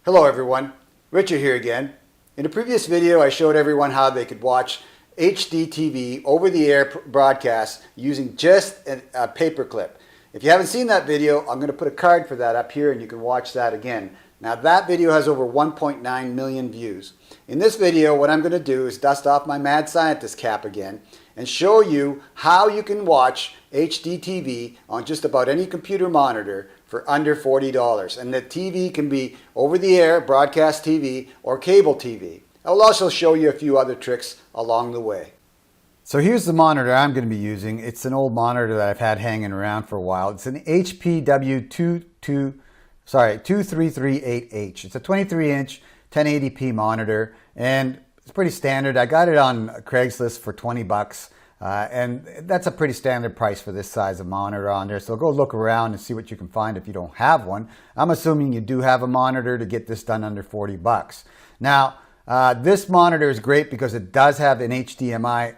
Hello everyone, Richard here again. In a previous video I showed everyone how they could watch HD TV over-the-air broadcasts using just a paperclip. If you haven't seen that video, I'm going to put a card for that up here and you can watch that again. Now that video has over 1.9 million views. In this video what I'm going to do is dust off my mad scientist cap again and show you how you can watch HD TV on just about any computer monitor for under $40. And the TV can be over-the-air, broadcast TV, or cable TV. I will also show you a few other tricks along the way. So here's the monitor I'm going to be using. It's an old monitor that I've had hanging around for a while. It's an HPW 2338H. It's a 23-inch 1080p monitor, and it's pretty standard. I got it on Craigslist for 20 bucks. And that's a pretty standard price for this size of monitor on there. So go look around and see what you can find if you don't have one. I'm assuming you do have a monitor to get this done under 40 bucks. Now, this monitor is great because it does have an HDMI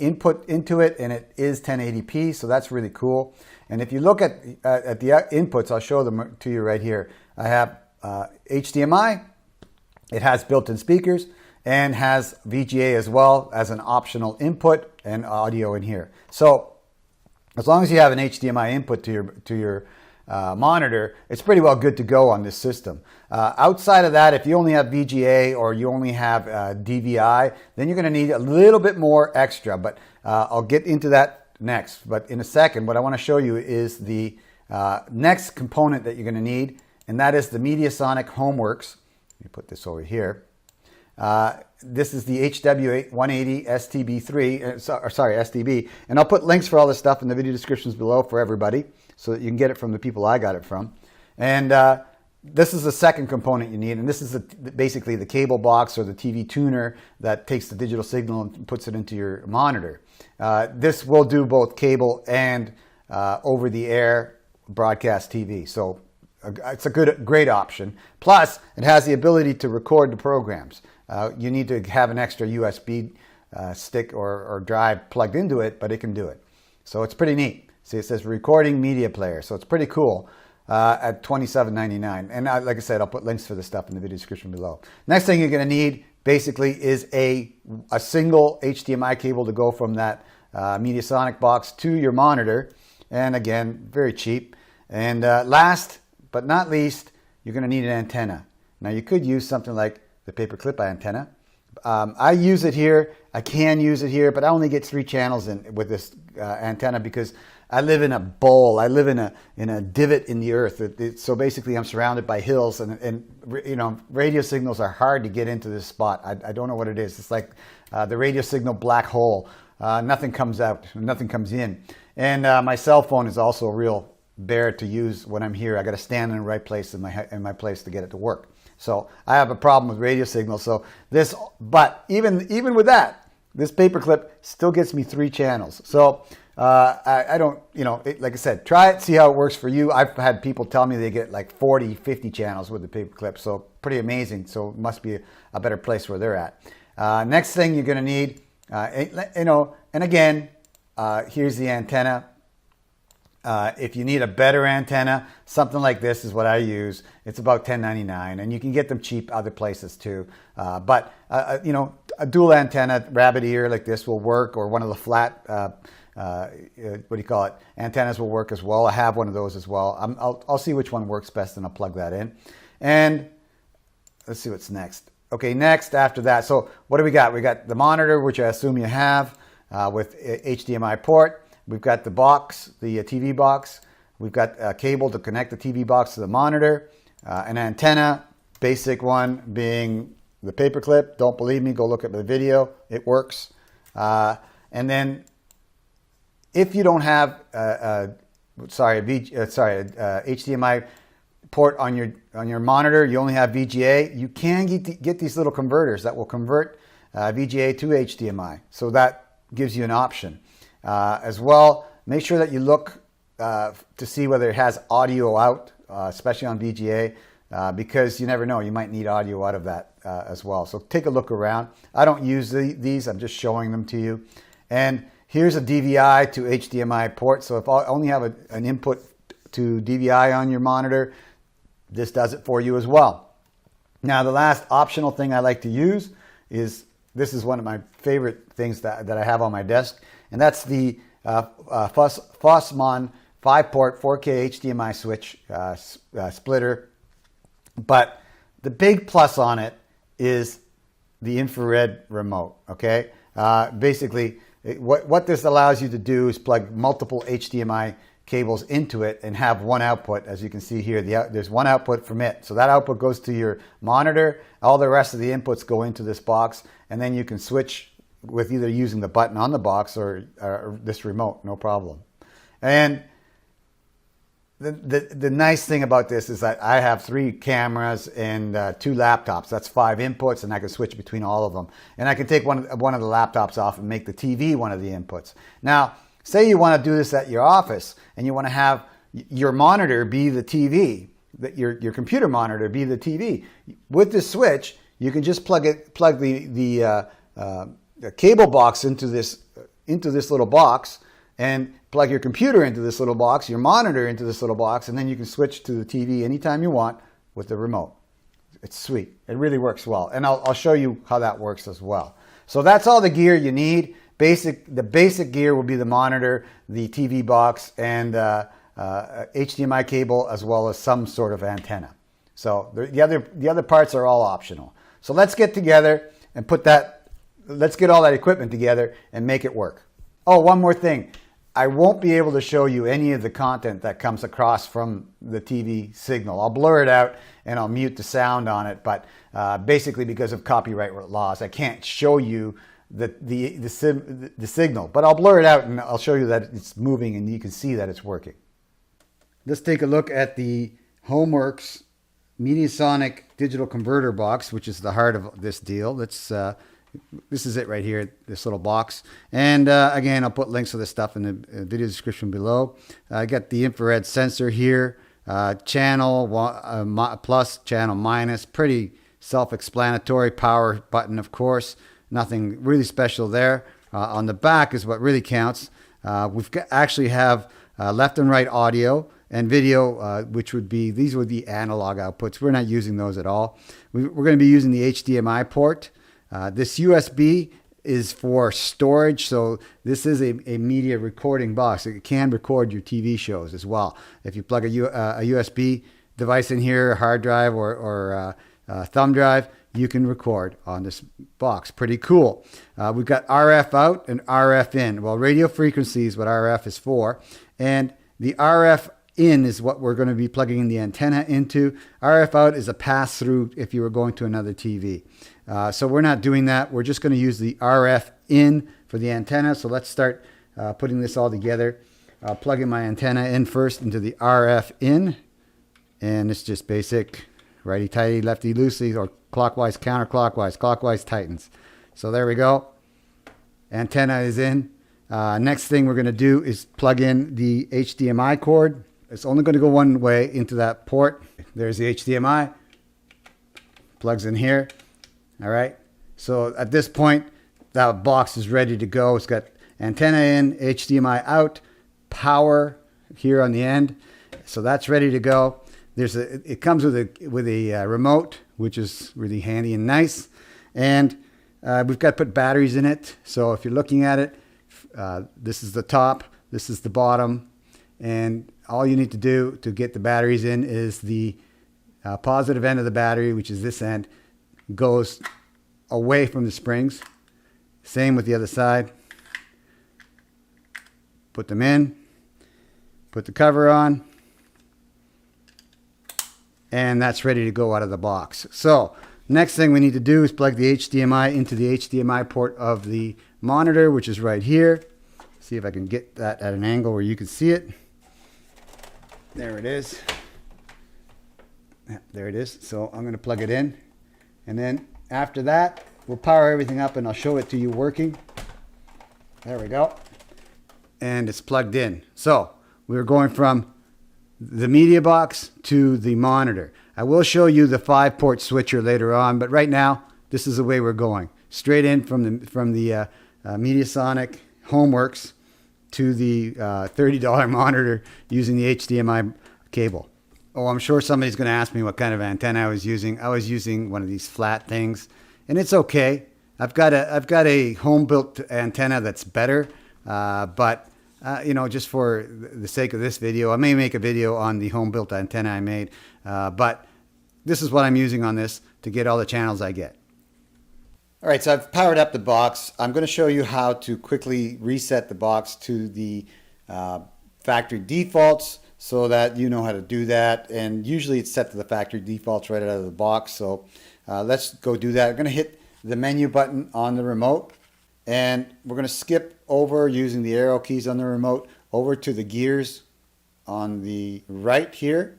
input into it, and it is 1080p, so that's really cool. And if you look at the inputs, I'll show them to you right here. I have HDMI, it has built-in speakers, and has VGA as well as an optional input and audio in here. So as long as you have an HDMI input to your monitor, it's pretty well good to go on this system. Outside of that, if you only have VGA or you only have DVI, then you're going to need a little bit more extra, but I'll get into that next. But in a second, what I want to show you is the next component that you're going to need, and that is the Mediasonic Homeworks. Let me put this over here. This is the HW180 STB3, sorry, STB, and I'll put links for all this stuff in the video descriptions below for everybody so that you can get it from the people I got it from. And this is the second component you need, and this is basically the cable box or the TV tuner that takes the digital signal and puts it into your monitor. This will do both cable and over-the-air broadcast TV, so it's a great option. Plus, it has the ability to record the programs. You need to have an extra USB stick or drive plugged into it, but it can do it. So it's pretty neat. See, it says recording media player, so it's pretty cool at $27.99. And like I said, I'll put links for the stuff in the video description below. Next thing you're going to need basically is a single HDMI cable to go from that Mediasonic box to your monitor. And again, very cheap. And last but not least, you're going to need an antenna. Now you could use something like the paperclip antenna. I use it here. I can use it here, but I only get 3 channels in with this antenna because I live in a bowl. I live in a divot in the earth. So basically, I'm surrounded by hills, and you know, radio signals are hard to get into this spot. I don't know what it is. It's like the radio signal black hole. Nothing comes out. Nothing comes in. And my cell phone is also a real bear to use when I'm here. I got to stand in the right place in my place to get it to work. So I have a problem with radio signals. So this, but even with that, this paperclip still gets me 3 channels. So I don't, you know, like I said, try it, see how it works for you. I've had people tell me they get like 40, 50 channels with the paperclip. So pretty amazing. So it must be a better place where they're at. Next thing you're going to need, you know, and again, here's the antenna. If you need a better antenna, something like this is what I use. It's about $10.99, and you can get them cheap other places too. But you know, a dual antenna rabbit ear like this will work, or one of the flat, what do you call it, antennas will work as well. I have one of those as well. I'll see which one works best, and I'll plug that in. And let's see what's next. Okay, next after that. So what do we got? We got the monitor, which I assume you have with HDMI port. We've got the box, the TV box. We've got a cable to connect the TV box to the monitor. An antenna, basic one being the paperclip. Don't believe me, go look at the video. It works. And then if you don't have HDMI port on your monitor, you only have VGA, you can get these little converters that will convert VGA to HDMI. So that gives you an option. As well, make sure that you look to see whether it has audio out, especially on VGA, because you never know, you might need audio out of that as well. So take a look around. I don't use these, I'm just showing them to you. And here's a DVI to HDMI port. So if I only have an input to DVI on your monitor, this does it for you as well. Now, the last optional thing I like to use is, this is one of my favorite things that I have on my desk, and that's the Fossmon 5-port 4K HDMI switch splitter. But the big plus on it is the infrared remote, okay? Basically, what this allows you to do is plug multiple HDMI cables into it and have one output. As you can see here, there's one output from it. So that output goes to your monitor. All the rest of the inputs go into this box, and then you can switch with either using the button on the box or this remote, no problem. And the nice thing about this is that I have 3 cameras and 2 laptops. That's 5 inputs, and I can switch between all of them. And I can take one of the laptops off and make the TV one of the inputs. Now, say you want to do this at your office and you want to have your monitor be the TV, that your computer monitor be the TV. With this switch, you can just plug the cable box into this little box, and plug your computer into this little box, your monitor into this little box, and then you can switch to the TV anytime you want with the remote. It's sweet. It really works well. And I'll show you how that works as well. So that's all the gear you need. The basic gear will be the monitor, the TV box, and HDMI cable, as well as some sort of antenna. So the other parts are all optional. So let's get together and let's get all that equipment together and make it work. Oh, one more thing. I won't be able to show you any of the content that comes across from the TV signal. I'll blur it out and I'll mute the sound on it, but basically because of copyright laws, I can't show you the signal, but I'll blur it out and I'll show you that it's moving and you can see that it's working. Let's take a look at the HomeWorks Mediasonic digital converter box, which is the heart of this deal. This is it right here, this little box. And again, I'll put links to this stuff in the video description below. I got the infrared sensor here, channel plus, channel minus, pretty self-explanatory. Power button, of course, nothing really special there. On the back is what really counts. Actually have left and right audio and video, which would be, these would be analog outputs. We're not using those at all. We're going to be using the HDMI port. This USB is for storage, so this is a media recording box. It can record your TV shows as well. If you plug a USB device in here, a hard drive or thumb drive, you can record on this box. Pretty cool. We've got RF out and RF in. Well, radio frequency is what RF is for, and the RF in is what we're going to be plugging in the antenna into. RF out is a pass-through if you were going to another TV. So we're not doing that. We're just going to use the RF in for the antenna. So let's start putting this all together. I'll plug in my antenna in first into the RF in. And it's just basic righty-tighty, lefty-loosey, or clockwise, counterclockwise. Clockwise tightens. So there we go. Antenna is in. Next thing we're going to do is plug in the HDMI cord. It's only going to go one way into that port. There's the HDMI. Plugs in here. All right. So at this point, that box is ready to go. It's got antenna in, HDMI out, power here on the end. So that's ready to go. It comes with a remote, which is really handy and nice. And we've got to put batteries in it. So if you're looking at it, this is the top, this is the bottom, and all you need to do to get the batteries in is the positive end of the battery, which is this end, goes away from the springs. Same with the other side. Put them in, put the cover on, and that's ready to go out of the box. So next thing we need to do is plug the HDMI into the HDMI port of the monitor, which is right here. See if I can get that at an angle where you can see it. There it is. Yeah, there it is. So I'm going to plug it in. And then after that, we'll power everything up and I'll show it to you working. There we go. And it's plugged in. So we're going from the media box to the monitor. I will show you the 5-port switcher later on, but right now, this is the way we're going. Straight in from the Mediasonic HomeWorks to the $30 monitor using the HDMI cable. Oh, I'm sure somebody's going to ask me what kind of antenna I was using. I was using one of these flat things, and it's okay. I've got a home built antenna that's better, but just for the sake of this video, I may make a video on the home built antenna I made, but this is what I'm using on this to get all the channels I get. All right, so I've powered up the box. I'm going to show you how to quickly reset the box to the factory defaults, so that you know how to do that. And usually it's set to the factory defaults right out of the box. So let's go do that. I'm going to hit the menu button on the remote, and we're going to skip over using the arrow keys on the remote over to the gears on the right here.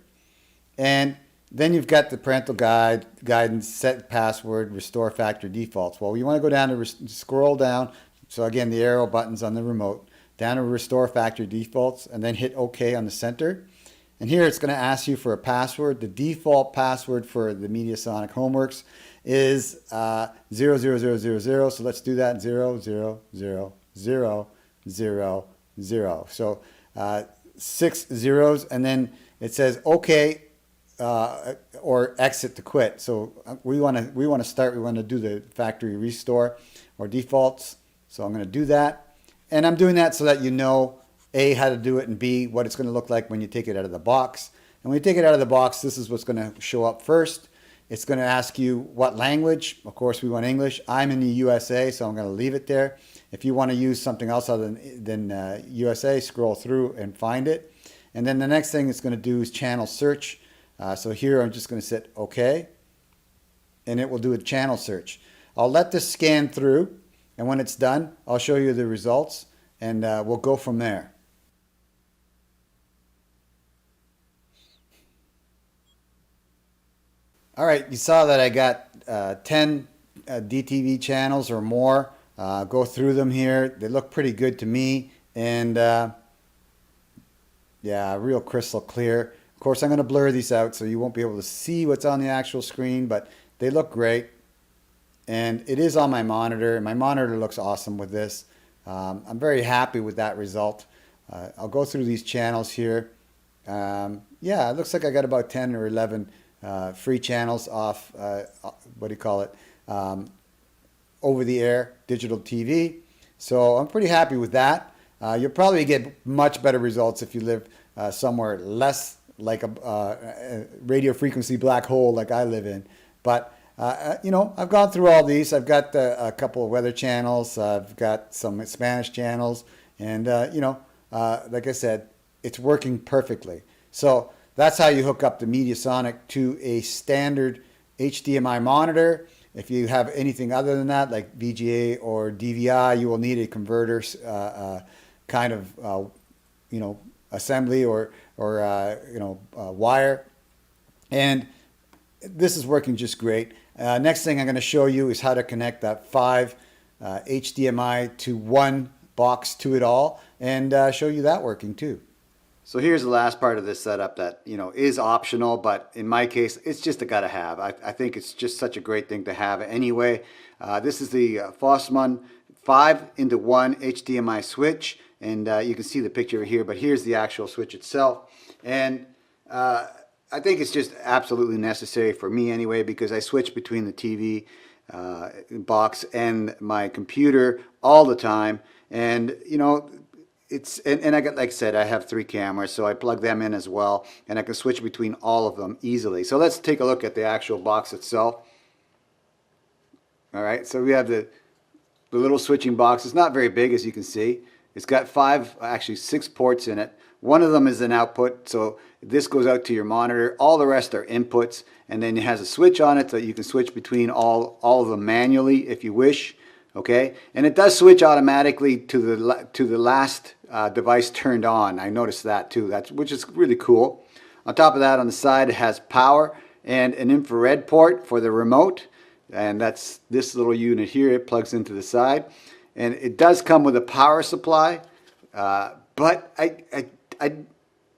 And then you've got the parental guidance, set password, restore factory defaults. Well, you want to go down to scroll down. So again, the arrow buttons on the remote, down to restore factory defaults, and then hit OK on the center. And here it's going to ask you for a password. The default password for the Mediasonic Homeworks is 00000. So let's do that. 00000. So 6 zeros, and then it says OK or exit to quit. So we want to start. We want to do the factory restore or defaults. So I'm going to do that. And I'm doing that so that you know, A, how to do it, and B, what it's going to look like when you take it out of the box. And when you take it out of the box, this is what's going to show up first. It's going to ask you what language. Of course, we want English. I'm in the USA, so I'm going to leave it there. If you want to use something else other than USA, scroll through and find it. And then the next thing it's going to do is channel search. So here I'm just going to hit OK, and it will do a channel search. I'll let this scan through. And when it's done, I'll show you the results, and we'll go from there. All right, you saw that I got 10 DTV channels or more. Go through them here. They look pretty good to me, and yeah, real crystal clear. Of course, I'm going to blur these out so you won't be able to see what's on the actual screen, but they look great. And it is on my monitor, and my monitor looks awesome with this. I'm very happy with that result. I'll go through these channels here. Yeah, it looks like I got about 10 or 11 free channels off, over-the-air digital TV. So I'm pretty happy with that. You'll probably get much better results if you live somewhere less like a radio frequency black hole like I live in. But I've gone through all these. I've got a couple of weather channels. I've got some Spanish channels. And, like I said, it's working perfectly. So that's how you hook up the Mediasonic to a standard HDMI monitor. If you have anything other than that, like VGA or DVI, you will need a converter assembly or wire. And this is working just great. Next thing I'm going to show you is how to connect that 5 HDMI to one box to it all, and show you that working too. So here's the last part of this setup that is optional, but in my case it's just a gotta have. I think it's just such a great thing to have anyway. This is the Fossmann 5-into-1 HDMI switch, and you can see the picture here, but here's the actual switch itself. And I think it's just absolutely necessary for me anyway, because I switch between the TV box and my computer all the time. And I got, like I said, I have 3 cameras, so I plug them in as well, and I can switch between all of them easily. So let's take a look at the actual box itself. All right, so we have the little switching box. It's not very big, as you can see. It's got 6 ports in it. One of them is an output, so this goes out to your monitor. All the rest are inputs, and then it has a switch on it so you can switch between all of them manually if you wish. Okay, and it does switch automatically to the last device turned on. I noticed that too, which is really cool. On top of that, on the side, it has power and an infrared port for the remote, and that's this little unit here. It plugs into the side, and it does come with a power supply, but I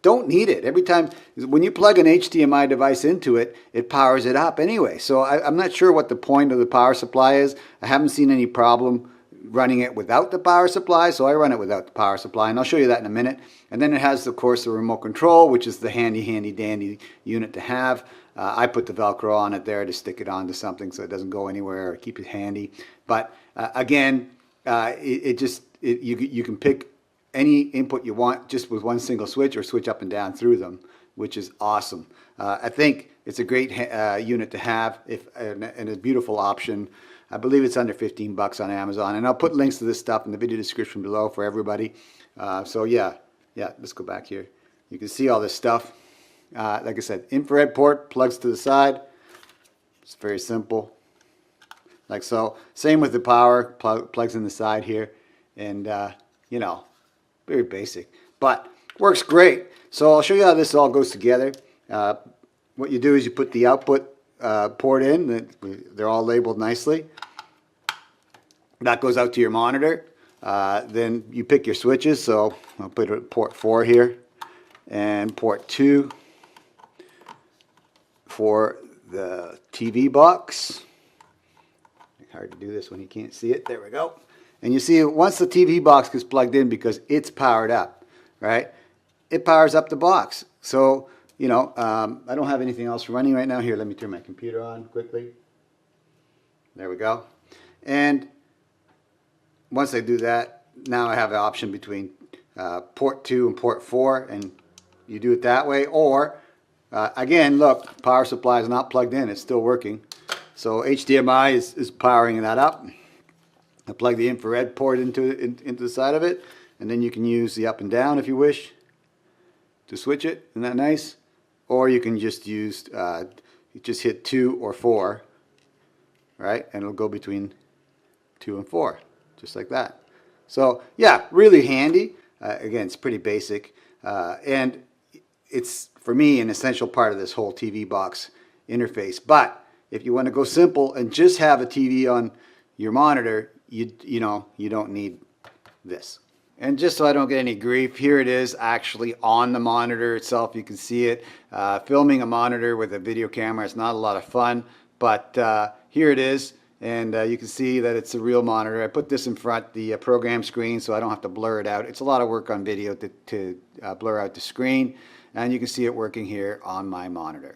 don't need it. Every time when you plug an HDMI device into it, it powers it up anyway. So I'm not sure what the point of the power supply is. I haven't seen any problem running it without the power supply, so I run it without the power supply, and I'll show you that in a minute. And then it has, of course, the remote control, which is the handy dandy unit to have. I put the Velcro on it there to stick it onto something so it doesn't go anywhere, or keep it handy. But again, you can pick any input you want just with one single switch, or switch up and down through them, which is awesome. I think it's a great unit to have, and a beautiful option. I believe it's under 15 bucks on Amazon, and I'll put links to this stuff in the video description below for everybody. So yeah, let's go back here. You can see all this stuff. Like I said, infrared port plugs to the side. It's very simple, like so. Same with the power, plugs in the side here, and you know, very basic, but works great. So I'll show you how this all goes together. What you do is you put the output port in. They're all labeled nicely. That goes out to your monitor. Then you pick your switches. So I'll put port 4 here, and port 2 for the TV box. Hard to do this when you can't see it. There we go. And you see, once the TV box gets plugged in, because it's powered up, right? It powers up the box. So, you know, I don't have anything else running right now. Here, let me turn my computer on quickly. There we go. And once I do that, now I have an option between port 2 and port 4, and you do it that way. Or, again, look, power supply is not plugged in. It's still working. So HDMI is powering that up. I plug the infrared port into the side of it, and then you can use the up and down if you wish to switch it. Isn't that nice? Or you can just use, you just hit 2 or 4, right? And it'll go between 2 and 4, just like that. So yeah, really handy. Again, it's pretty basic, and it's, for me, an essential part of this whole TV box interface. But if you want to go simple and just have a TV on your monitor, you know, you don't need this. And just so I don't get any grief, here it is actually on the monitor itself. You can see it. Filming a monitor with a video camera is not a lot of fun, but here it is, and you can see that it's a real monitor. I put this in front, the program screen, so I don't have to blur it out. It's a lot of work on video to blur out the screen, and you can see it working here on my monitor.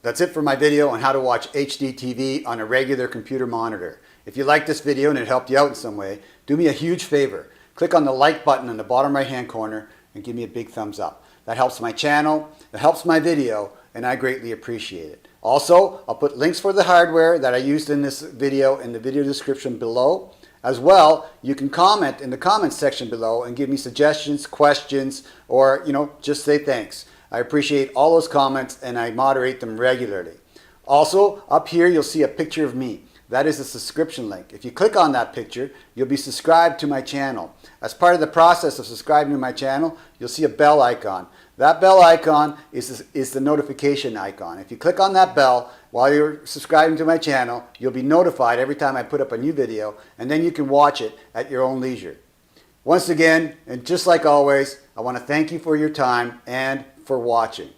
That's it for my video on how to watch HD TV on a regular computer monitor. If you liked this video and it helped you out in some way, do me a huge favor. Click on the like button in the bottom right hand corner and give me a big thumbs up. That helps my channel, it helps my video, and I greatly appreciate it. Also, I'll put links for the hardware that I used in this video in the video description below. As well, you can comment in the comments section below and give me suggestions, questions, or, you know, just say thanks. I appreciate all those comments, and I moderate them regularly. Also, up here you'll see a picture of me. That is a subscription link. If you click on that picture, you'll be subscribed to my channel. As part of the process of subscribing to my channel, you'll see a bell icon. That bell icon is the notification icon. If you click on that bell while you're subscribing to my channel, you'll be notified every time I put up a new video, and then you can watch it at your own leisure. Once again, and just like always, I want to thank you for your time and for watching.